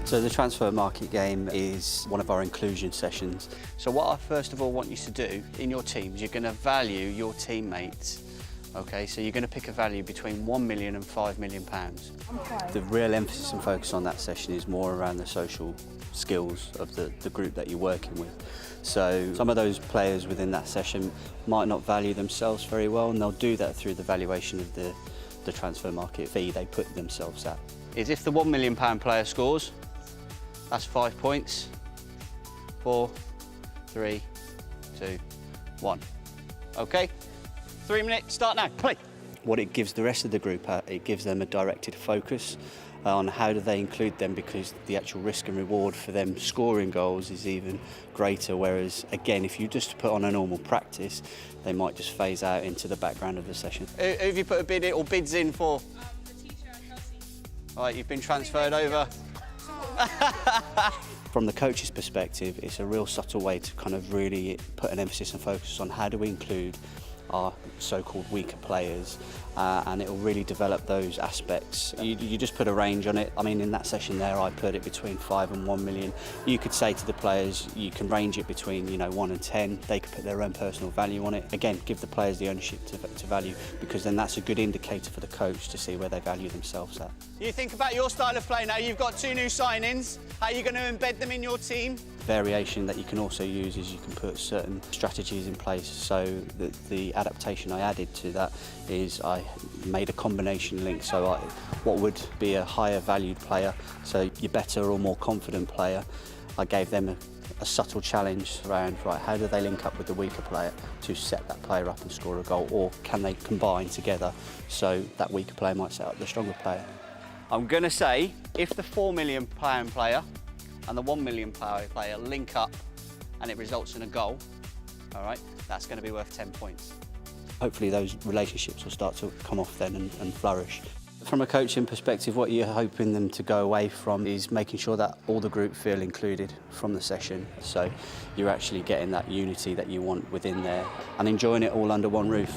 So the transfer market game is one of our inclusion sessions. So what I first of all want you to do in your teams, you're going to value your teammates. Okay, so you're going to pick a value between 1 million and 5 million pounds. Okay. The real emphasis and focus on that session is more around the social skills of the group that you're working with. So some of those players within that session might not value themselves very well, and they'll do that through the valuation of the transfer market fee they put themselves at. Is if the £1 million player scores, that's 5 points. 4, 3, 2, 1. Okay? 3 minutes, start now, play. What it gives the rest of the group, it gives them a directed focus on how do they include them, because the actual risk and reward for them scoring goals is even greater, whereas again if you just put on a normal practice they might just phase out into the background of the session. Who have you put a bid in, or bids in for? Letitia and Kelsey. All right, you've been transferred over. From the coach's perspective, it's a real subtle way to kind of really put an emphasis and focus on how do we include our so-called weaker players, and it will really develop those aspects. You just put a range on it. I mean, in that session there, I put it between 5 and 1 million. You could say to the players, you can range it between 1 and 10. They could put their own personal value on it. Again, give the players the ownership to value, because then that's a good indicator for the coach to see where they value themselves at. You think about your style of play now. You've got 2 new signings. How are you going to embed them in your team? Variation that you can also use is you can put certain strategies in place. So the adaptation I added to that is I made a combination link. So what would be a higher valued player, so your better or more confident player, I gave them a subtle challenge around, right, how do they link up with the weaker player to set that player up and score a goal, or can they combine together so that weaker player might set up the stronger player? I'm going to say if the £4 million player and the £1 million player link up and it results in a goal, all right, that's going to be worth 10 points. Hopefully those relationships will start to come off then and flourish. From a coaching perspective, what you're hoping them to go away from is making sure that all the group feel included from the session. So you're actually getting that unity that you want within there and enjoying it all under one roof.